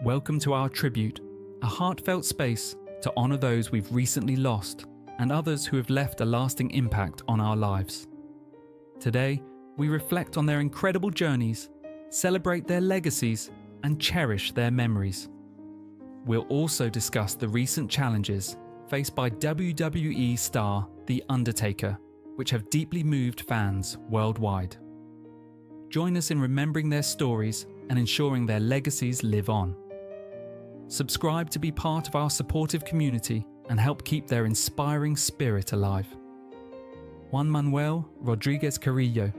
Welcome to our tribute, a heartfelt space to honour those we've recently lost and others who have left a lasting impact on our lives. Today, we reflect on their incredible journeys, celebrate their legacies, and cherish their memories. We'll also discuss the recent challenges faced by WWE star The Undertaker, which have deeply moved fans worldwide. Join us in remembering their stories and ensuring their legacies live on. Subscribe to be part of our supportive community and help keep their inspiring spirit alive. Juan Manuel Rodriguez Carrillo,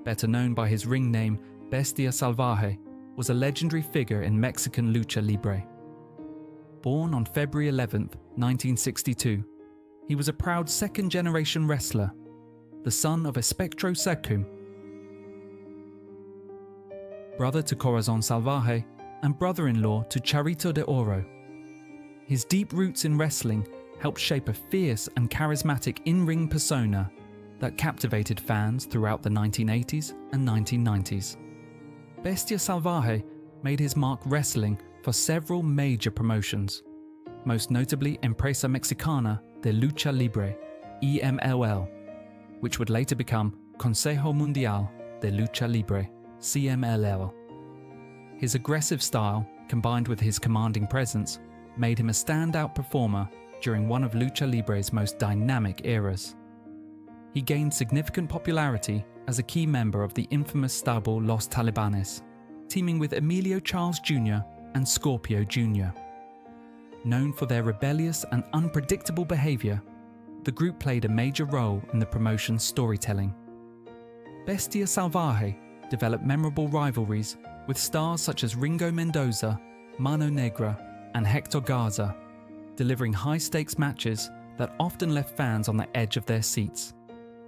better known by his ring name Bestia Salvaje, was a legendary figure in Mexican lucha libre. Born on February 11, 1962, he was a proud second-generation wrestler, the son of Espectro Secum, brother to Corazon Salvaje, and brother-in-law to Charito de Oro. His deep roots in wrestling helped shape a fierce and charismatic in-ring persona that captivated fans throughout the 1980s and 1990s. Bestia Salvaje made his mark wrestling for several major promotions, most notably Empresa Mexicana de Lucha Libre, EMLL, which would later become Consejo Mundial de Lucha Libre, CMLL. His aggressive style, combined with his commanding presence, made him a standout performer during one of Lucha Libre's most dynamic eras. He gained significant popularity as a key member of the infamous stable Los Talibanes, teaming with Emilio Charles Jr. and Scorpio Jr. Known for their rebellious and unpredictable behavior, the group played a major role in the promotion's storytelling. Bestia Salvaje developed memorable rivalries with stars such as Ringo Mendoza, Mano Negra, and Hector Garza, delivering high-stakes matches that often left fans on the edge of their seats.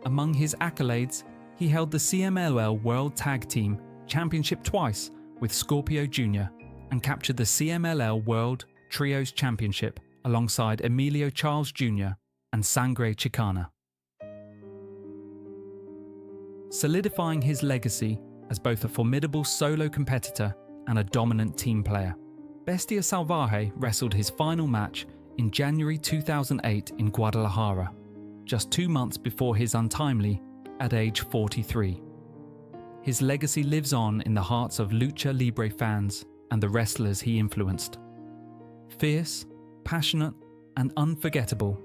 Among his accolades, he held the CMLL World Tag Team Championship twice with Scorpio Jr. and captured the CMLL World Trios Championship alongside Emilio Charles Jr. and Sangre Chicana. Solidifying his legacy as both a formidable solo competitor and a dominant team player, Bestia Salvaje wrestled his final match in January 2008 in Guadalajara, just 2 months before his untimely at age 43. His legacy lives on in the hearts of Lucha Libre fans and the wrestlers he influenced. Fierce, passionate, and unforgettable,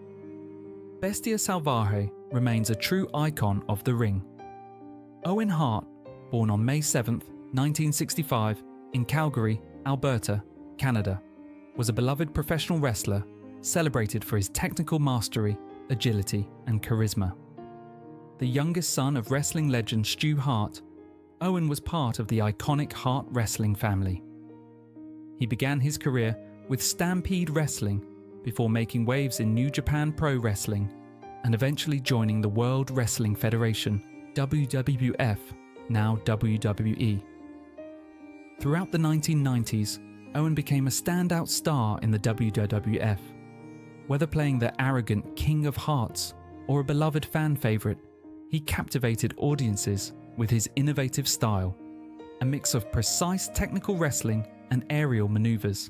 Bestia Salvaje remains a true icon of the ring. Owen Hart, born on May 7, 1965, in Calgary, Alberta, Canada, was a beloved professional wrestler celebrated for his technical mastery, agility, and charisma. The youngest son of wrestling legend Stu Hart, Owen was part of the iconic Hart wrestling family. He began his career with Stampede Wrestling before making waves in New Japan Pro Wrestling and eventually joining the World Wrestling Federation, WWF, now WWE. Throughout the 1990s, Owen became a standout star in the WWF. Whether playing the arrogant King of Hearts or a beloved fan favourite, he captivated audiences with his innovative style, a mix of precise technical wrestling and aerial manoeuvres.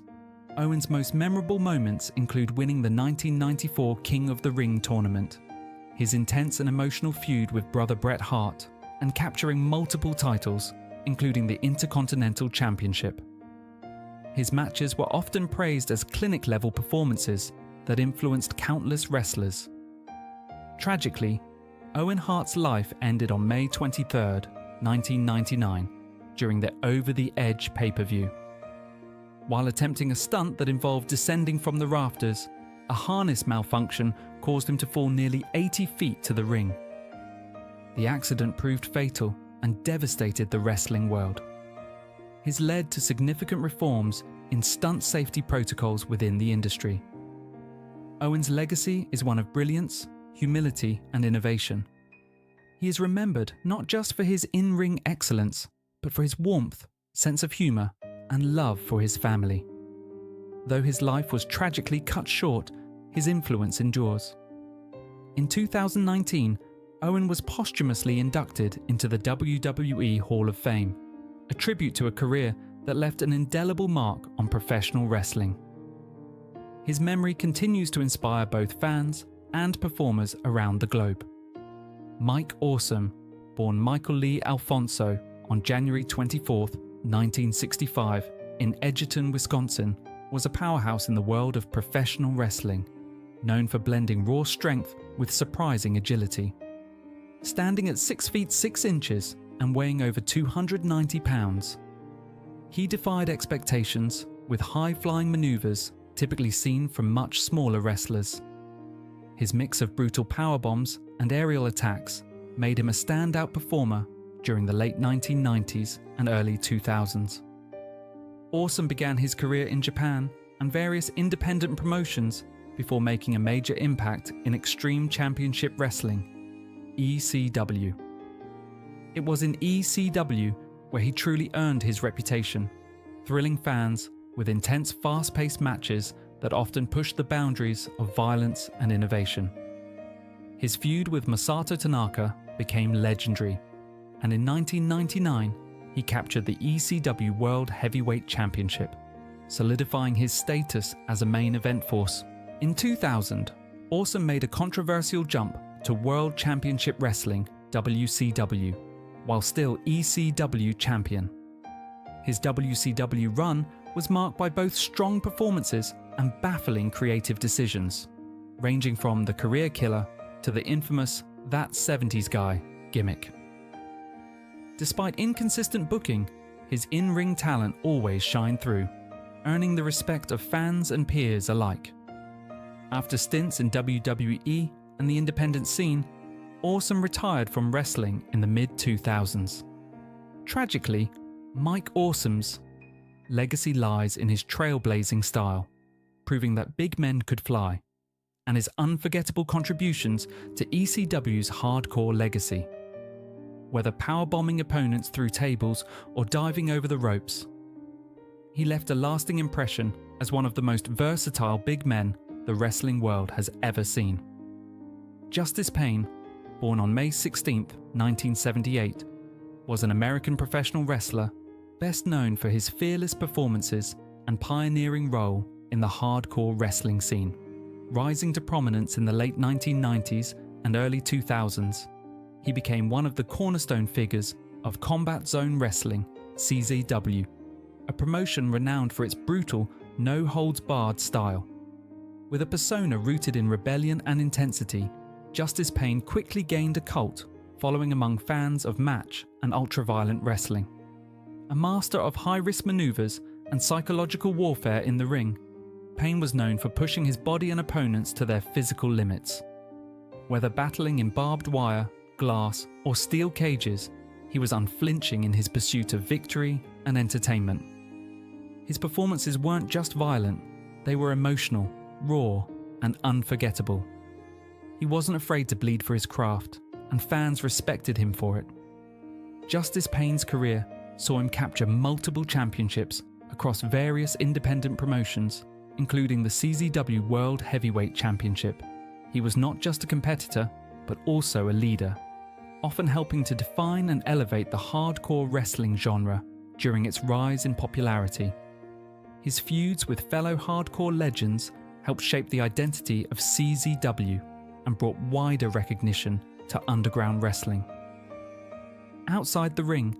Owen's most memorable moments include winning the 1994 King of the Ring tournament, his intense and emotional feud with brother Bret Hart, and capturing multiple titles, including the Intercontinental Championship. His matches were often praised as clinic-level performances that influenced countless wrestlers. Tragically, Owen Hart's life ended on May 23, 1999, during the Over the Edge pay-per-view. While attempting a stunt that involved descending from the rafters, a harness malfunction caused him to fall nearly 80 feet to the ring. The accident proved fatal and devastated the wrestling world. This led to significant reforms in stunt safety protocols within the industry. Owen's legacy is one of brilliance, humility, and innovation. He is remembered not just for his in-ring excellence, but for his warmth, sense of humour, and love for his family. Though his life was tragically cut short, his influence endures. In 2019, Owen was posthumously inducted into the WWE Hall of Fame, a tribute to a career that left an indelible mark on professional wrestling. His memory continues to inspire both fans and performers around the globe. Mike Awesome, born Michael Lee Alfonso on January 24, 1965, in Edgerton, Wisconsin, was a powerhouse in the world of professional wrestling, known for blending raw strength with surprising agility. Standing at 6 feet 6 inches and weighing over 290 pounds, he defied expectations with high-flying maneuvers typically seen from much smaller wrestlers. His mix of brutal powerbombs and aerial attacks made him a standout performer during the late 1990s and early 2000s. Awesome began his career in Japan and various independent promotions before making a major impact in Extreme Championship Wrestling, ECW. It was in ECW where he truly earned his reputation, thrilling fans with intense, fast-paced matches that often pushed the boundaries of violence and innovation. His feud with Masato Tanaka became legendary, and in 1999, he captured the ECW World Heavyweight Championship, solidifying his status as a main event force. In 2000, Awesome made a controversial jump to World Championship Wrestling, WCW, while still ECW champion. His WCW run was marked by both strong performances and baffling creative decisions, ranging from the career killer to the infamous "that 70s guy" gimmick. Despite inconsistent booking, his in-ring talent always shined through, earning the respect of fans and peers alike. After stints in WWE and the independent scene, Awesome retired from wrestling in the mid-2000s. Tragically, Mike Awesome's legacy lies in his trailblazing style, proving that big men could fly, and his unforgettable contributions to ECW's hardcore legacy. Whether powerbombing opponents through tables or diving over the ropes, he left a lasting impression as one of the most versatile big men the wrestling world has ever seen. Justice Payne, born on May 16, 1978, was an American professional wrestler best known for his fearless performances and pioneering role in the hardcore wrestling scene. Rising to prominence in the late 1990s and early 2000s, he became one of the cornerstone figures of Combat Zone Wrestling, CZW, a promotion renowned for its brutal, no-holds-barred style. With a persona rooted in rebellion and intensity, Justice Payne quickly gained a cult following among fans of match and ultra-violent wrestling. A master of high-risk maneuvers and psychological warfare in the ring, Payne was known for pushing his body and opponents to their physical limits. Whether battling in barbed wire, glass, or steel cages, he was unflinching in his pursuit of victory and entertainment. His performances weren't just violent, they were emotional, raw, and unforgettable. He wasn't afraid to bleed for his craft, and fans respected him for it. Justice Payne's career saw him capture multiple championships across various independent promotions, including the CZW World Heavyweight Championship. He was not just a competitor, but also a leader, often helping to define and elevate the hardcore wrestling genre during its rise in popularity. His feuds with fellow hardcore legends helped shape the identity of CZW and brought wider recognition to underground wrestling. Outside the ring,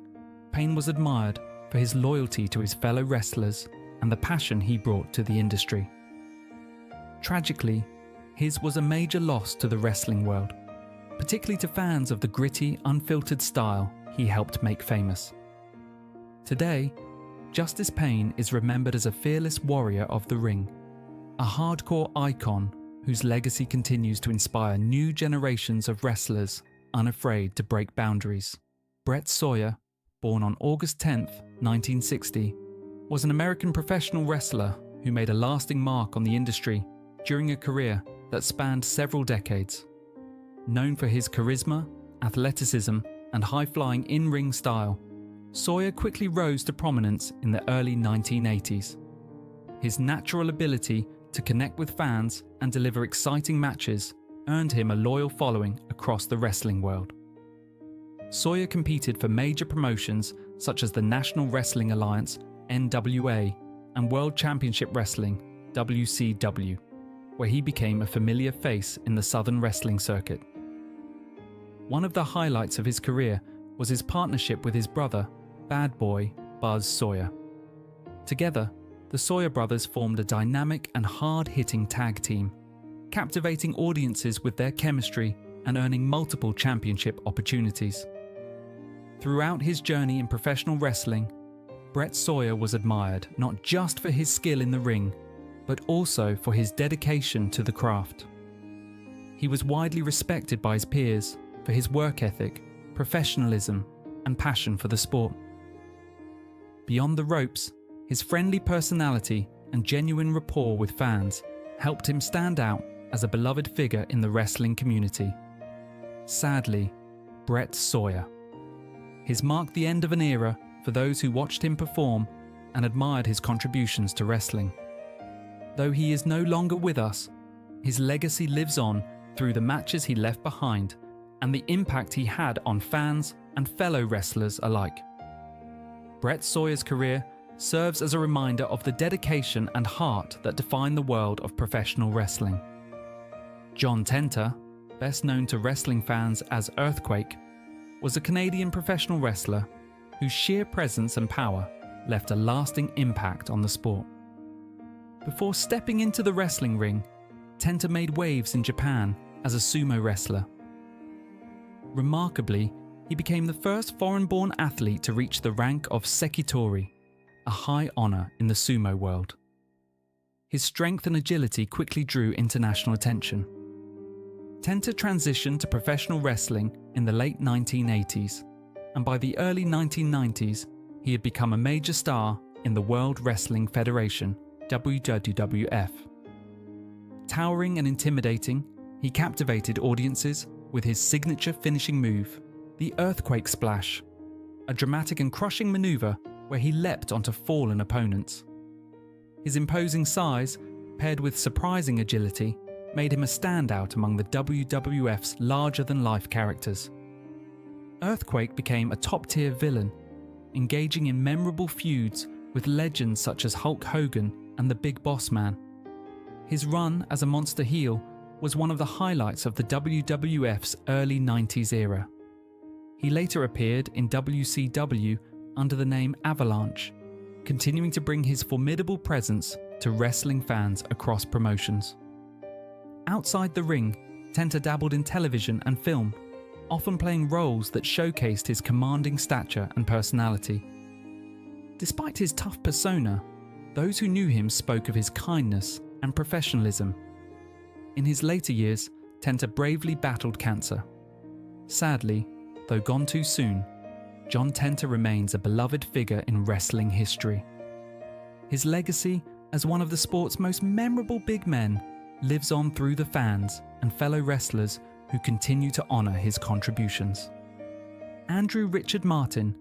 Payne was admired for his loyalty to his fellow wrestlers and the passion he brought to the industry. Tragically, his was a major loss to the wrestling world, particularly to fans of the gritty, unfiltered style he helped make famous. Today, Justice Payne is remembered as a fearless warrior of the ring, a hardcore icon whose legacy continues to inspire new generations of wrestlers unafraid to break boundaries. Brett Sawyer, born on August 10, 1960, was an American professional wrestler who made a lasting mark on the industry during a career that spanned several decades. Known for his charisma, athleticism, and high-flying in-ring style, Sawyer quickly rose to prominence in the early 1980s. His natural ability to connect with fans and deliver exciting matches earned him a loyal following across the wrestling world. Sawyer competed for major promotions such as the National Wrestling Alliance, NWA, and World Championship Wrestling, WCW, where he became a familiar face in the Southern wrestling circuit. One of the highlights of his career was his partnership with his brother, Bad Boy Buzz Sawyer. Together, the Sawyer brothers formed a dynamic and hard-hitting tag team, captivating audiences with their chemistry and earning multiple championship opportunities. Throughout his journey in professional wrestling, Brett Sawyer was admired not just for his skill in the ring, but also for his dedication to the craft. He was widely respected by his peers for his work ethic, professionalism, and passion for the sport. Beyond the ropes, his friendly personality and genuine rapport with fans helped him stand out as a beloved figure in the wrestling community. Sadly, Brett Sawyer. His marked the end of an era for those who watched him perform and admired his contributions to wrestling. Though he is no longer with us, his legacy lives on through the matches he left behind and the impact he had on fans and fellow wrestlers alike. Brett Sawyer's career serves as a reminder of the dedication and heart that define the world of professional wrestling. John Tenta, best known to wrestling fans as Earthquake, was a Canadian professional wrestler whose sheer presence and power left a lasting impact on the sport. Before stepping into the wrestling ring, Tenta made waves in Japan as a sumo wrestler. Remarkably, he became the first foreign-born athlete to reach the rank of Sekitori, a high honor in the sumo world. His strength and agility quickly drew international attention. Tenta transitioned to professional wrestling in the late 1980s, and by the early 1990s, he had become a major star in the World Wrestling Federation, WWF. Towering and intimidating, he captivated audiences with his signature finishing move, the Earthquake Splash, a dramatic and crushing maneuver where he leapt onto fallen opponents. His imposing size, paired with surprising agility, made him a standout among the WWF's larger-than-life characters. Earthquake became a top-tier villain, engaging in memorable feuds with legends such as Hulk Hogan and the Big Boss Man. His run as a monster heel was one of the highlights of the WWF's early 90s era. He later appeared in WCW under the name Avalanche, continuing to bring his formidable presence to wrestling fans across promotions. Outside the ring, Tenta dabbled in television and film, often playing roles that showcased his commanding stature and personality. Despite his tough persona, those who knew him spoke of his kindness and professionalism. In his later years, Tenta bravely battled cancer. Sadly, though gone too soon, John Tenta remains a beloved figure in wrestling history. His legacy as one of the sport's most memorable big men lives on through the fans and fellow wrestlers who continue to honor his contributions. Andrew Richard Martin,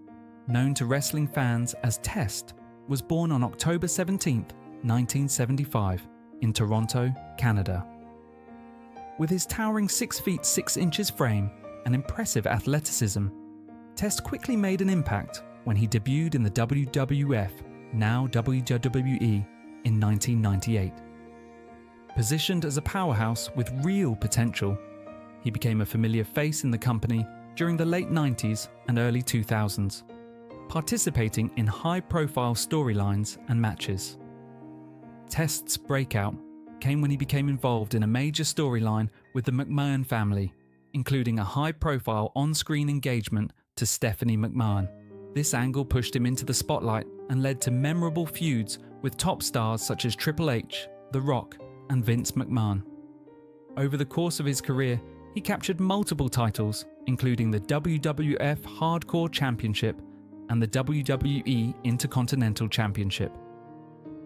known to wrestling fans as Test, was born on October 17, 1975, in Toronto, Canada. With his towering 6 feet 6 inches frame and impressive athleticism, Test quickly made an impact when he debuted in the WWF, now WWE, in 1998. Positioned as a powerhouse with real potential, he became a familiar face in the company during the late 90s and early 2000s, participating in high-profile storylines and matches. Test's breakout came when he became involved in a major storyline with the McMahon family, including a high-profile on-screen engagement to Stephanie McMahon. This angle pushed him into the spotlight and led to memorable feuds with top stars such as Triple H, The Rock, and Vince McMahon. Over the course of his career, he captured multiple titles, including the WWF Hardcore Championship and the WWE Intercontinental Championship.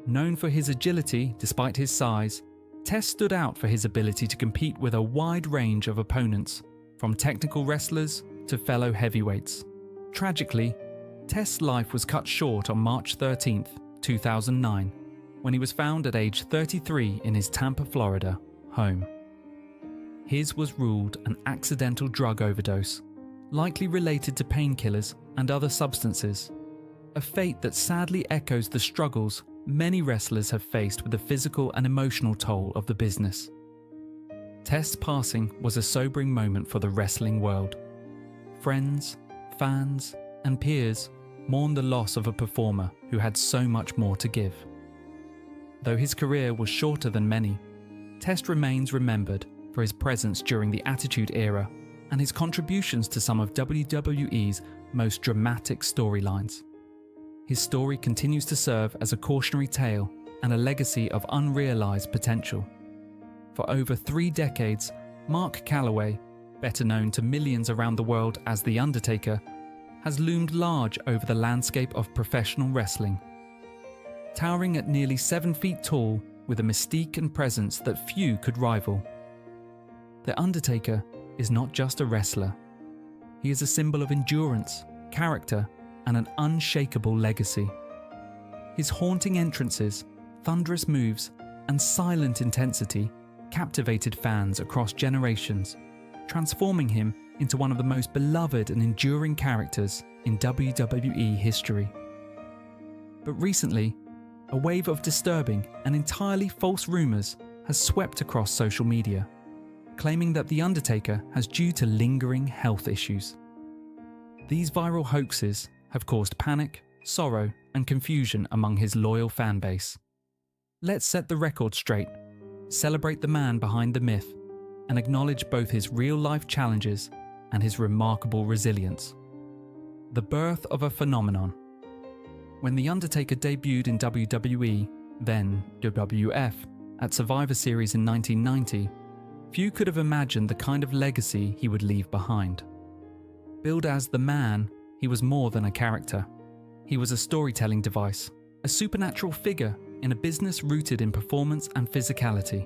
Known for his agility despite his size, Test stood out for his ability to compete with a wide range of opponents, from technical wrestlers to fellow heavyweights. Tragically, Test's life was cut short on March 13, 2009, when he was found at age 33 in his Tampa, Florida, home. His was ruled an accidental drug overdose, likely related to painkillers and other substances. a fate that sadly echoes the struggles many wrestlers have faced with the physical and emotional toll of the business. Test's passing was a sobering moment for the wrestling world. Friends, fans, and peers mourned the loss of a performer who had so much more to give. Though his career was shorter than many, Test remains remembered for his presence during the Attitude Era and his contributions to some of WWE's most dramatic storylines. His story continues to serve as a cautionary tale and a legacy of unrealized potential. For over 3 decades, Mark Calaway, better known to millions around the world as The Undertaker, has loomed large over the landscape of professional wrestling. Towering at nearly 7 feet tall with a mystique and presence that few could rival. The Undertaker is not just a wrestler. He is a symbol of endurance, character, and an unshakable legacy. His haunting entrances, thunderous moves, and silent intensity captivated fans across generations, transforming him into one of the most beloved and enduring characters in WWE history. But recently, a wave of disturbing and entirely false rumours has swept across social media, claiming that The Undertaker has due to lingering health issues. These viral hoaxes have caused panic, sorrow, and confusion among his loyal fan base. Let's set the record straight, celebrate the man behind the myth, and acknowledge both his real-life challenges and his remarkable resilience. The birth of a phenomenon. When The Undertaker debuted in WWE, then WWF, at Survivor Series in 1990, few could have imagined the kind of legacy he would leave behind. Billed as the man, he was more than a character. He was a storytelling device, a supernatural figure in a business rooted in performance and physicality.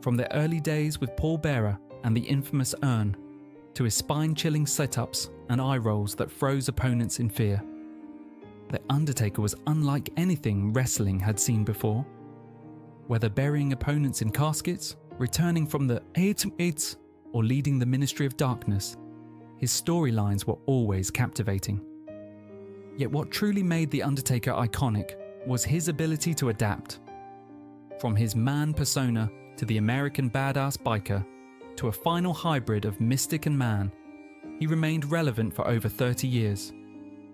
From their early days with Paul Bearer and the infamous urn, to his spine-chilling setups and eye rolls that froze opponents in fear, The Undertaker was unlike anything wrestling had seen before. Whether burying opponents in caskets, returning from the eight, or leading the Ministry of Darkness, his storylines were always captivating. Yet what truly made The Undertaker iconic was his ability to adapt. From his man persona to the American badass biker, to a final hybrid of mystic and man, he remained relevant for over 30 years,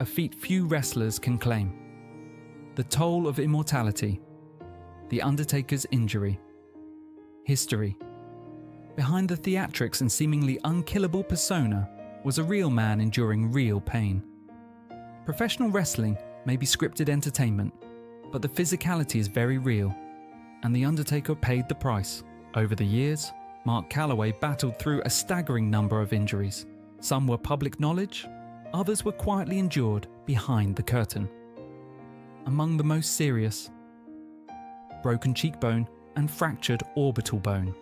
a feat few wrestlers can claim. The toll of immortality. The Undertaker's injury. History. Behind the theatrics and seemingly unkillable persona was a real man enduring real pain. Professional wrestling may be scripted entertainment, but the physicality is very real, and The Undertaker paid the price. Over the years, Mark Calaway battled through a staggering number of injuries. Some were public knowledge, others were quietly endured behind the curtain. Among the most serious, broken cheekbone and fractured orbital bone.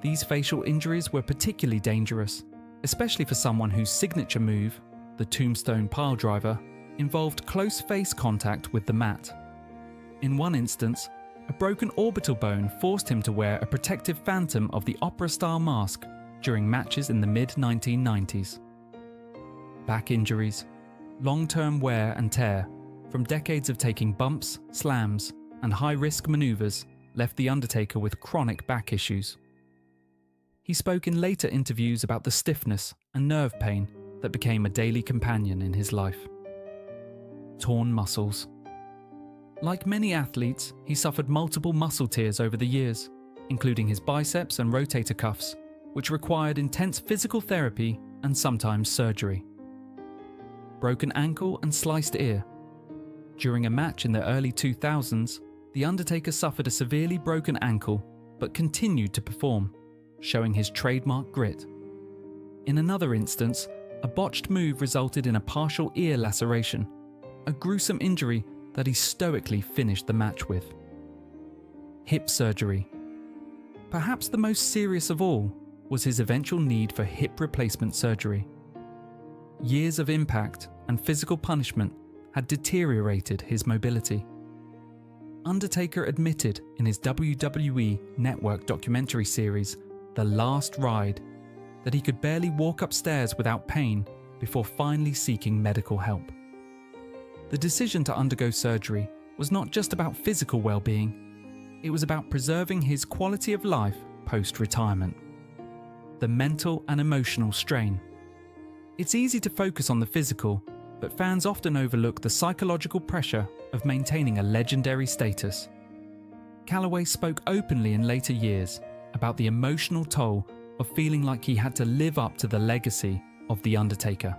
These facial injuries were particularly dangerous, especially for someone whose signature move, the tombstone piledriver, involved close face contact with the mat. In one instance, a broken orbital bone forced him to wear a protective phantom of the opera-style mask during matches in the mid-1990s. Back injuries, long-term wear and tear from decades of taking bumps, slams, and high-risk maneuvers left The Undertaker with chronic back issues. He spoke in later interviews about the stiffness and nerve pain that became a daily companion in his life. Torn muscles. Like many athletes, he suffered multiple muscle tears over the years, including his biceps and rotator cuffs, which required intense physical therapy and sometimes surgery. Broken ankle and sliced ear. During a match in the early 2000s, The Undertaker suffered a severely broken ankle but continued to perform, showing his trademark grit. In another instance, a botched move resulted in a partial ear laceration, a gruesome injury that he stoically finished the match with. Hip surgery. Perhaps the most serious of all was his eventual need for hip replacement surgery. Years of impact and physical punishment had deteriorated his mobility. Undertaker admitted in his WWE Network documentary series, The Last Ride, that he could barely walk upstairs without pain before finally seeking medical help. The decision to undergo surgery was not just about physical well-being, it was about preserving his quality of life post-retirement. The mental and emotional strain. It's easy to focus on the physical, but fans often overlook the psychological pressure of maintaining a legendary status. Calaway spoke openly in later years about the emotional toll of feeling like he had to live up to the legacy of The Undertaker.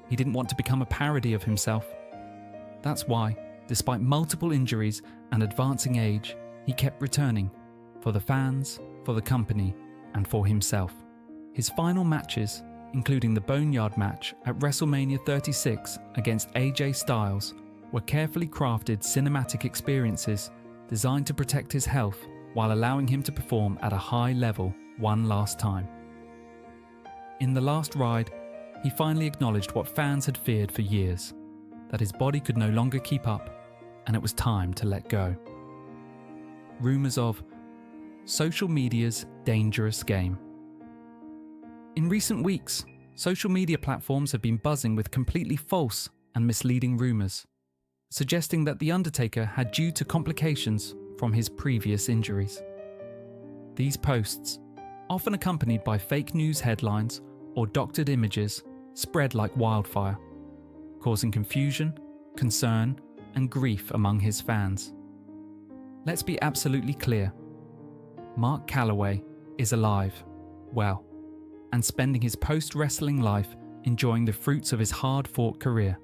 He didn't want to become a parody of himself. That's why, despite multiple injuries and advancing age, he kept returning for the fans, for the company, and for himself. His final matches, including the Boneyard match at WrestleMania 36 against AJ Styles, were carefully crafted cinematic experiences designed to protect his health while allowing him to perform at a high level one last time. In the last ride, he finally acknowledged what fans had feared for years, that his body could no longer keep up, and it was time to let go. Rumours of social media's dangerous game. In recent weeks, social media platforms have been buzzing with completely false and misleading rumours, suggesting that The Undertaker had due to complications from his previous injuries. These posts, often accompanied by fake news headlines or doctored images, spread like wildfire, causing confusion, concern, and grief among his fans. Let's be absolutely clear. Mark Calaway is alive, well, and spending his post-wrestling life enjoying the fruits of his hard-fought career.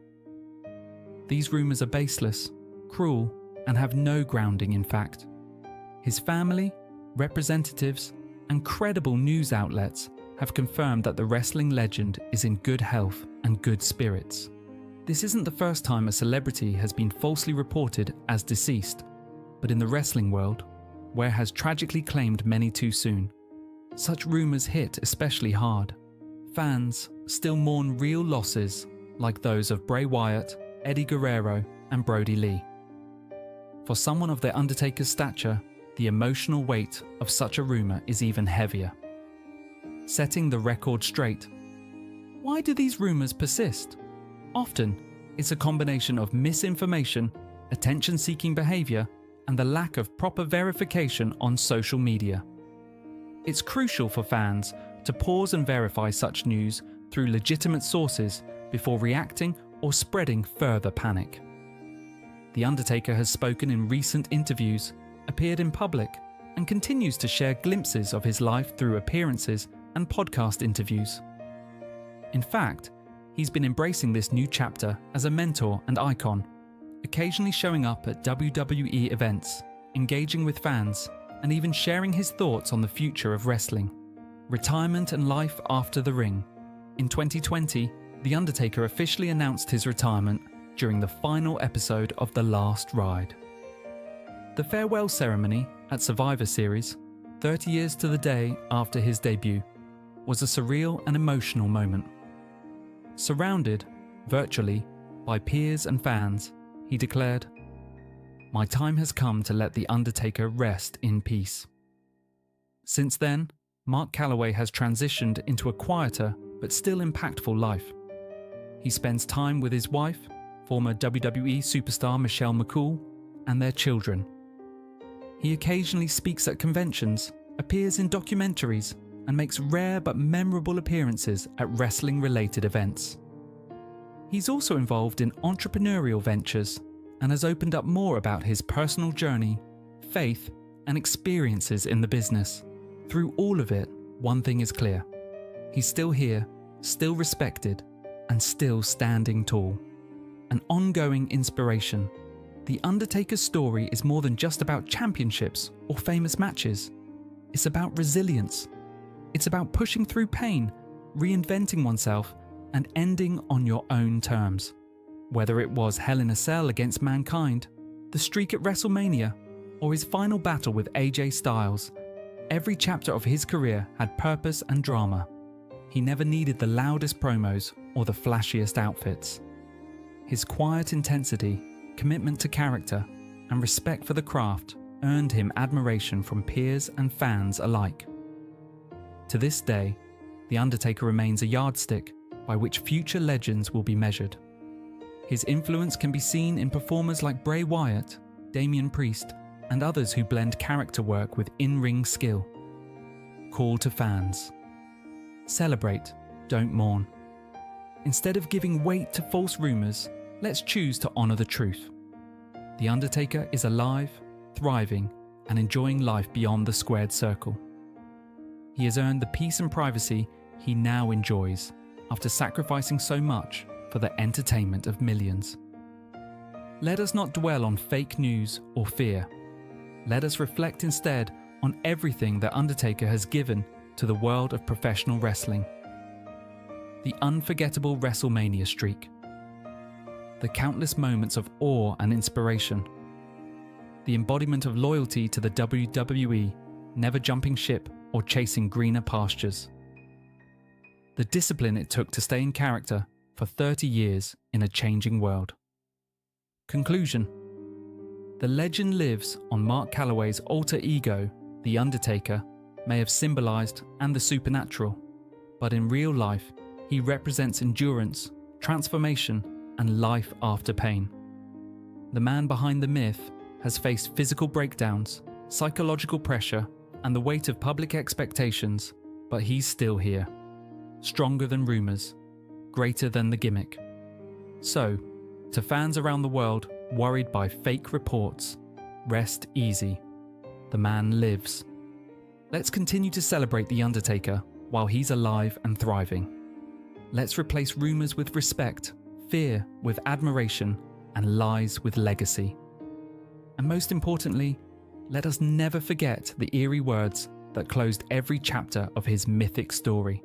These rumours are baseless, cruel, and have no grounding in fact. His family, representatives, and credible news outlets have confirmed that the wrestling legend is in good health and good spirits. This isn't the first time a celebrity has been falsely reported as deceased, but in the wrestling world, where has tragically claimed many too soon, such rumours hit especially hard. Fans still mourn real losses like those of Bray Wyatt, Eddie Guerrero, and Brody Lee. For someone of The Undertaker's stature, the emotional weight of such a rumour is even heavier. Setting the record straight. Why do these rumours persist? Often, it's a combination of misinformation, attention-seeking behaviour, and the lack of proper verification on social media. It's crucial for fans to pause and verify such news through legitimate sources before reacting or spreading further panic. The Undertaker has spoken in recent interviews, appeared in public, and continues to share glimpses of his life through appearances and podcast interviews. In fact, he's been embracing this new chapter as a mentor and icon, occasionally showing up at WWE events, engaging with fans, and even sharing his thoughts on the future of wrestling, retirement and life after the ring. In 2020, The Undertaker officially announced his retirement during the final episode of The Last Ride. The farewell ceremony at Survivor Series, 30 years to the day after his debut, was a surreal and emotional moment. Surrounded, virtually, by peers and fans, he declared, "My time has come to let The Undertaker rest in peace." Since then, Mark Calaway has transitioned into a quieter but still impactful life. He spends time with his wife, former WWE superstar Michelle McCool, and their children. He occasionally speaks at conventions, appears in documentaries, and makes rare but memorable appearances at wrestling-related events. He's also involved in entrepreneurial ventures and has opened up more about his personal journey, faith, and experiences in the business. Through all of it, one thing is clear. He's still here, still respected, and still standing tall. An ongoing inspiration. The Undertaker's story is more than just about championships or famous matches. It's about resilience. It's about pushing through pain, reinventing oneself, and ending on your own terms. Whether it was Hell in a Cell against Mankind, the streak at WrestleMania, or his final battle with AJ Styles, every chapter of his career had purpose and drama. He never needed the loudest promos or the flashiest outfits. His quiet intensity, commitment to character, and respect for the craft earned him admiration from peers and fans alike. To this day, The Undertaker remains a yardstick by which future legends will be measured. His influence can be seen in performers like Bray Wyatt, Damian Priest, and others who blend character work with in-ring skill. Call to fans. Celebrate, don't mourn. Instead of giving weight to false rumours, let's choose to honour the truth. The Undertaker is alive, thriving, and enjoying life beyond the squared circle. He has earned the peace and privacy he now enjoys after sacrificing so much for the entertainment of millions. Let us not dwell on fake news or fear. Let us reflect instead on everything that Undertaker has given to the world of professional wrestling. The unforgettable WrestleMania streak. The countless moments of awe and inspiration. The embodiment of loyalty to the WWE, never jumping ship or chasing greener pastures. The discipline it took to stay in character for 30 years in a changing world. Conclusion. The legend lives on Mark Calloway's alter ego, The Undertaker, may have symbolized and the supernatural, but in real life, he represents endurance, transformation, and life after pain. The man behind the myth has faced physical breakdowns, psychological pressure, and the weight of public expectations, but he's still here. Stronger than rumors, greater than the gimmick. So, to fans around the world worried by fake reports, rest easy. The man lives. Let's continue to celebrate The Undertaker while he's alive and thriving. Let's replace rumors with respect, fear with admiration, and lies with legacy. And most importantly, let us never forget the eerie words that closed every chapter of his mythic story.